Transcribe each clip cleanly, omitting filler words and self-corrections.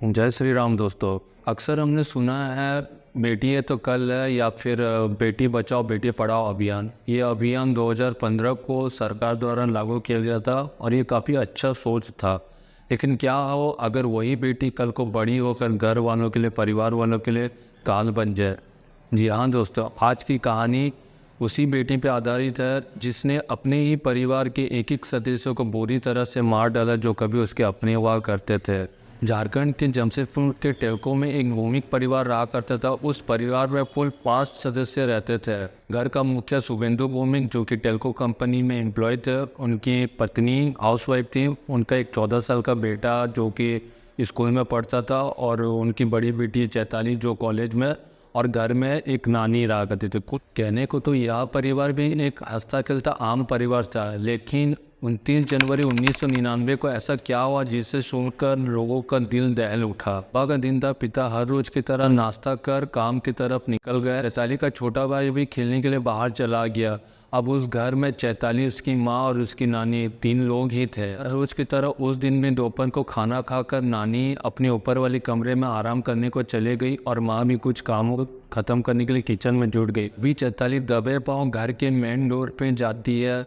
जय श्री राम दोस्तों। अक्सर हमने सुना है बेटी है तो कल है या फिर बेटी बचाओ बेटी पढ़ाओ अभियान। ये अभियान 2015 को सरकार द्वारा लागू किया गया था और ये काफ़ी अच्छा सोच था। लेकिन क्या हो अगर वही बेटी कल को बड़ी होकर घर वालों के लिए परिवार वालों के लिए काल बन जाए। जी हाँ दोस्तों, आज की कहानी उसी बेटी पे आधारित है जिसने अपने ही परिवार के एक एक सदस्यों को बुरी तरह से मार डाला जो कभी उसके अपने हुआ करते थे। झारखंड के जमशेदपुर के टेलको में एक भूमिक परिवार रहा करता था। उस परिवार में कुल 5 सदस्य रहते थे। घर का मुखिया शुभेंदु भौमिक जो कि टेलको कंपनी में एम्प्लॉय थे, उनकी पत्नी हाउसवाइफ थी, उनका एक 14 साल का बेटा जो कि स्कूल में पढ़ता था और उनकी बड़ी बेटी चैताली जो कॉलेज में, और घर में एक नानी रहा करती थी। कुछ कहने को तो यह परिवार भी एक हंसता खेलता आम परिवार था, लेकिन 29 जनवरी 1999 को ऐसा क्या हुआ जिसे सुनकर लोगों का दिल दहल उठा। सुबह का दिन था, पिता हर रोज की तरह नाश्ता कर काम की तरफ निकल गए। चैताली का छोटा भाई भी खेलने के लिए बाहर चला गया। अब उस घर में चैताली, उसकी माँ और उसकी नानी 3 लोग ही थे। रोज की तरह उस दिन भी दोपहर को खाना खाकर नानी अपने ऊपर वाले कमरे में आराम करने को चले गई और माँ भी कुछ कामों खत्म करने के लिए किचन में जुट गई। भी चैताली दबे पाँव घर के मेन डोर पे जाती है,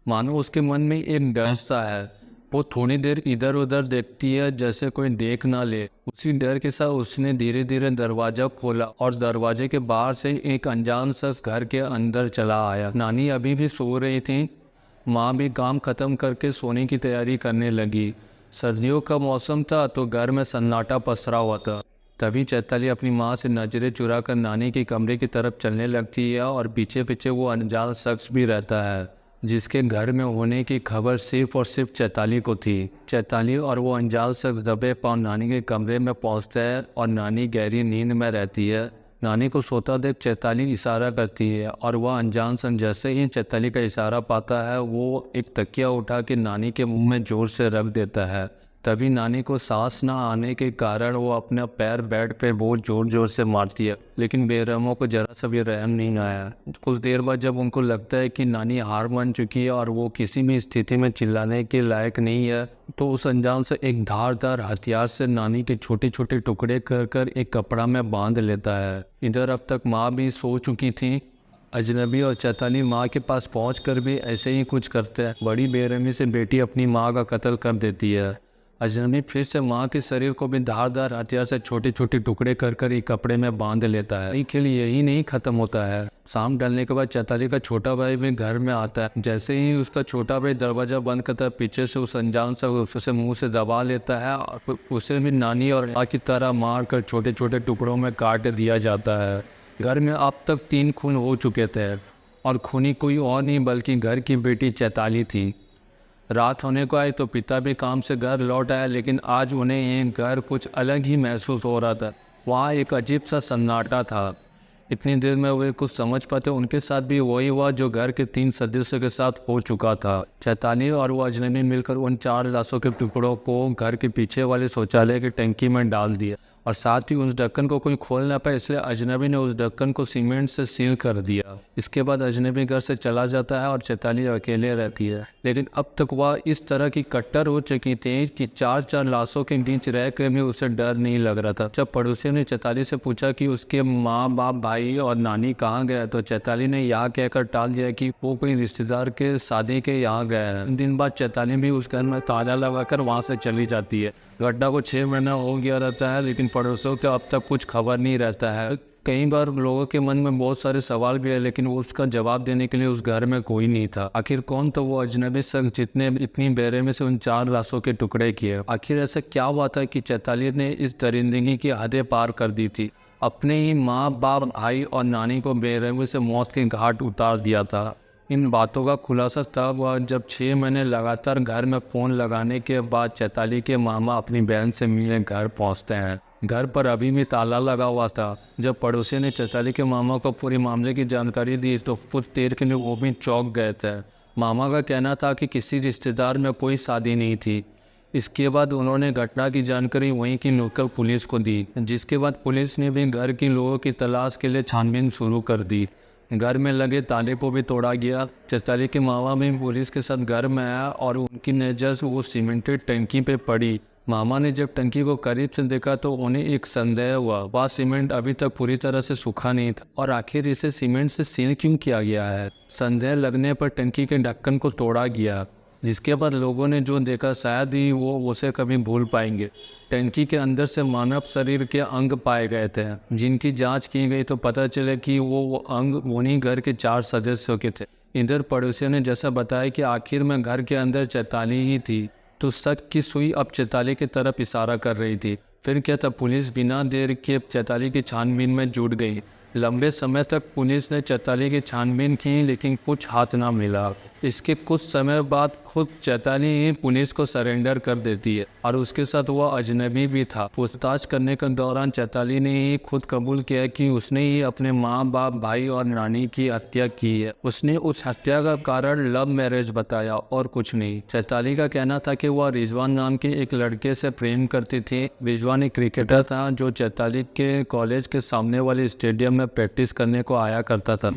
मानो उसके मन में एक डर सा है। वो थोड़ी देर इधर उधर देखती है जैसे कोई देख ना ले। उसी डर के साथ उसने धीरे धीरे दरवाजा खोला और दरवाजे के बाहर से एक अनजान शख्स घर के अंदर चला आया। नानी अभी भी सो रही थी, माँ भी काम खत्म करके सोने की तैयारी करने लगी। सर्दियों का मौसम था तो घर में सन्नाटा पसरा हुआ था। तभी चैताली अपनी माँ से नजरें चुरा कर नानी के कमरे की तरफ चलने लगती है और पीछे पीछे वो अनजान शख्स भी रहता है जिसके घर में होने की खबर सिर्फ और सिर्फ चैताली को थी। चैताली और वो अनजान शख्स दबे पांव नानी के कमरे में पहुंचते हैं और नानी गहरी नींद में रहती है। नानी को सोता देख चैताली इशारा करती है और वह अनजान शख्स जैसे ही चैताली का इशारा पाता है वो एक तकिया उठा के नानी के मुंह में जोर से रख देता है। तभी नानी को सांस ना आने के कारण वो अपना पैर बेड पे बहुत जोर जोर से मारती है, लेकिन बेरहमों को जरा सा भी रहम नहीं आया। कुछ देर बाद जब उनको लगता है कि नानी हार मान चुकी है और वो किसी भी स्थिति में चिल्लाने के लायक नहीं है, तो उस अनजान से एक धारदार हथियार से नानी के छोटे छोटे टुकड़े कर कर एक कपड़ा में बांध लेता है। इधर अब तक माँ भी सो चुकी थी। अजनबी और चैताली माँ के पास पहुँच भी ऐसे ही कुछ करते हैं। बड़ी बेरहमी से बेटी अपनी माँ का कत्ल कर देती है। अजनबी फिर से माँ के शरीर को भी धारदार हथियार से छोटे छोटे टुकड़े कर कर एक कपड़े में बांध लेता है। ये खेल यही नहीं खत्म होता है। शाम ढलने के बाद चैताली का छोटा भाई भी घर में आता है। जैसे ही उसका छोटा भाई दरवाजा बंद करता है, पीछे से उस अनजान सा उसे मुंह से दबा लेता है और उसे भी नानी और माँ की तरह मार कर छोटे छोटे टुकड़ों में काट दिया जाता है। घर में अब तक 3 खून हो चुके थे और खूनी कोई और नहीं बल्कि घर की बेटी चैताली थी। रात होने को आई तो पिता भी काम से घर लौट आया, लेकिन आज उन्हें ये घर कुछ अलग ही महसूस हो रहा था। वहाँ एक अजीब सा सन्नाटा था। इतनी देर में वे कुछ समझ पाते उनके साथ भी वही हुआ जो घर के 3 सदस्यों के साथ हो चुका था। चैताली और वो अजनबी मिलकर उन 4 लाशों के टुकड़ों को घर के पीछे वाले शौचालय की टंकी में डाल दिया और साथ ही उस ढक्कन को कोई खोल ना पाए, इसलिए अजनबी ने उस ढक्कन को सीमेंट से सील कर दिया। इसके बाद अजनबी घर से चला जाता है और चैताली अकेले रहती है। लेकिन अब तक वह इस तरह की कट्टर हो चुकी थी कि 4 लाशों के बीच रहकर भी उसे डर नहीं लग रहा था। जब पड़ोसियों ने चैताली से पूछा कि उसके माँ बाप, भाई और नानी कहाँ गए, तो चैताली ने यहाँ कहकर टाल दिया कि वो कोई रिश्तेदार के शादी के यहाँ गए हैं। दिन बाद चैताली भी उस घर में ताला लगाकर वहाँ से चली जाती है। घटना को 6 महीना हो गया रहता है, लेकिन पड़ोसियों को अब तक कुछ खबर नहीं रहता है। कई बार लोगों के मन में बहुत सारे सवाल भी है, लेकिन वो उसका जवाब देने के लिए उस घर में कोई नहीं था। आखिर कौन तो वो अजनबी शख्स जितने इतनी बेरहमी से उन 4 लाशों के टुकड़े किए। आखिर ऐसा क्या हुआ था कि चैताली ने इस दरिंदगी की हदें पार कर दी थी, अपने ही माँ बाप, भाई और नानी को बेरहमी से मौत के घाट उतार दिया था। इन बातों का खुलासा तब हुआ जब 6 महीने लगातार घर में फ़ोन लगाने के बाद चैताली के मामा अपनी बहन से मिलने घर पहुंचते हैं। घर पर अभी भी ताला लगा हुआ था। जब पड़ोसी ने चैताली के मामा को पूरी मामले की जानकारी दी तो कुछ देर के लिए वो भी चौंक गए थे। मामा का कहना था कि किसी रिश्तेदार में कोई शादी नहीं थी। इसके बाद उन्होंने घटना की जानकारी वहीं की लोकल पुलिस को दी, जिसके बाद पुलिस ने भी घर के लोगों की तलाश के लिए छानबीन शुरू कर दी। घर में लगे ताले को भी तोड़ा गया। चैताली के मामा भी पुलिस के साथ घर में आया और उनकी नज़र वो सीमेंटेड टंकी पे पड़ी मामा ने जब टंकी को करीब से देखा तो उन्हें एक संदेह हुआ। वह सीमेंट अभी तक पूरी तरह से सूखा नहीं था और आखिर इसे सीमेंट से सील क्यों किया गया है। संदेह लगने पर टंकी के ढक्कन को तोड़ा गया, जिसके बाद लोगों ने जो देखा शायद ही वो उसे कभी भूल पाएंगे। टंकी के अंदर से मानव शरीर के अंग पाए गए थे, जिनकी जांच की गई तो पता चला कि वो अंग उन्हीं घर के 4 सदस्यों के थे। इधर पड़ोसियों ने जैसा बताया कि आखिर में घर के अंदर चैताली ही थी, तो शक की सुई अब चैताली की तरफ इशारा कर रही थी। फिर क्या था, पुलिस बिना देर के चैताली की छानबीन में जुट गई। लंबे समय तक पुलिस ने चैताली की छानबीन की, लेकिन कुछ हाथ ना मिला। इसके कुछ समय बाद खुद चैताली ही पुलिस को सरेंडर कर देती है और उसके साथ वह अजनबी भी था। पूछताछ करने के दौरान चैताली ने ही खुद कबूल किया कि उसने ही अपने माँ बाप, भाई और नानी की हत्या की है। उसने उस हत्या का कारण लव मैरिज बताया और कुछ नहीं। चैताली का कहना था कि वह रिजवान नाम के एक लड़के से प्रेम करती थी। रिजवान एक क्रिकेटर था जो चैताली के कॉलेज के सामने वाले स्टेडियम में प्रैक्टिस करने को आया करता था।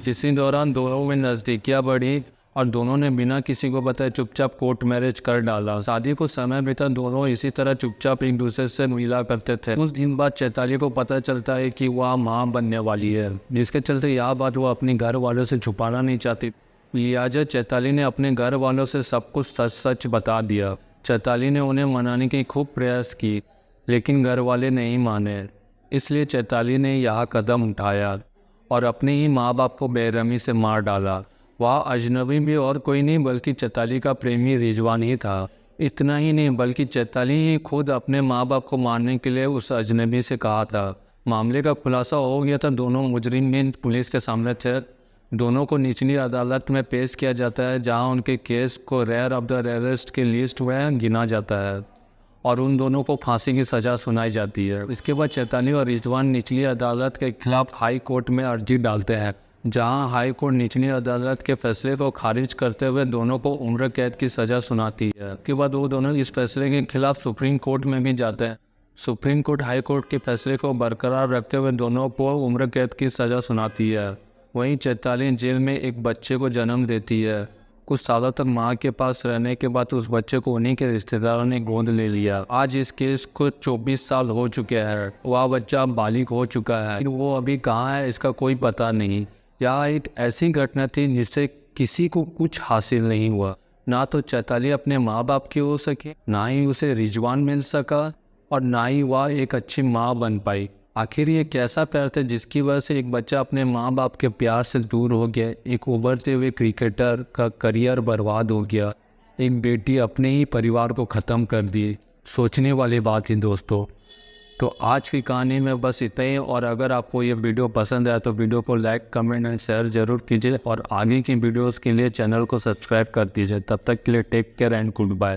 इसी दौरान दोनों में नज़दीकियाँ बढ़ी और दोनों ने बिना किसी को बताए चुपचाप कोर्ट मैरिज कर डाला। शादी को समय बीता, दोनों इसी तरह चुपचाप एक दूसरे से मिला करते थे। कुछ दिन बाद चैताली को पता चलता है कि वह मां बनने वाली है, जिसके चलते यह बात वो अपने घर वालों से छुपाना नहीं चाहती। लिहाजा चैताली ने अपने घर वालों से सब कुछ सच सच बता दिया। चैताली ने उन्हें मनाने की खूब प्रयास की, लेकिन घर वाले नहीं माने। इसलिए चैताली ने यह कदम उठाया और अपने ही माँ बाप को बेरहमी से मार डाला। वह अजनबी भी और कोई नहीं बल्कि चैताली का प्रेमी रिजवान ही था। इतना ही नहीं बल्कि चैताली ही खुद अपने माँ बाप को मारने के लिए उस अजनबी से कहा था। मामले का खुलासा हो गया था। दोनों मुजरिम भी पुलिस के सामने थे। दोनों को निचली अदालत में पेश किया जाता है, जहां उनके केस को रेयर ऑफ द रेयरेस्ट की लिस्ट में गिना जाता है और उन दोनों को फांसी की सज़ा सुनाई जाती है। इसके बाद चैताली और रिजवान निचली अदालत के खिलाफ हाई कोर्ट में अर्जी डालते हैं, जहां हाई कोर्ट निचली अदालत के फैसले को खारिज करते हुए दोनों को उम्र कैद की सज़ा सुनाती है। उसके बाद वो दोनों इस फैसले के खिलाफ सुप्रीम कोर्ट में भी जाते हैं। सुप्रीम कोर्ट हाई कोर्ट के फैसले को बरकरार रखते हुए दोनों को उम्र कैद की सज़ा सुनाती है। वहीं चैताली जेल में एक बच्चे को जन्म देती है। कुछ सालों तक माँ के पास रहने के बाद उस बच्चे को उन्हीं के रिश्तेदारों ने गोद ले लिया। आज इस केस को 24 साल हो चुके हैं। वह बच्चा बालिग हो चुका है, लेकिन वो अभी कहाँ है इसका कोई पता नहीं। यह एक ऐसी घटना थी जिससे किसी को कुछ हासिल नहीं हुआ। ना तो चैताली अपने माँ बाप की हो सकी, ना ही उसे रिजवान मिल सका और ना ही वह एक अच्छी माँ बन पाई। आखिर ये कैसा प्यार था जिसकी वजह से एक बच्चा अपने माँ बाप के प्यार से दूर हो गया, एक उभरते हुए क्रिकेटर का करियर बर्बाद हो गया, एक बेटी अपने ही परिवार को ख़त्म कर दी। सोचने वाली बात ही दोस्तों। तो आज की कहानी में बस इतना ही। और अगर आपको ये वीडियो पसंद आया तो वीडियो को लाइक, कमेंट एंड शेयर जरूर कीजिए और आगे की वीडियोस के लिए चैनल को सब्सक्राइब कर दीजिए। तब तक के लिए take care and good bye.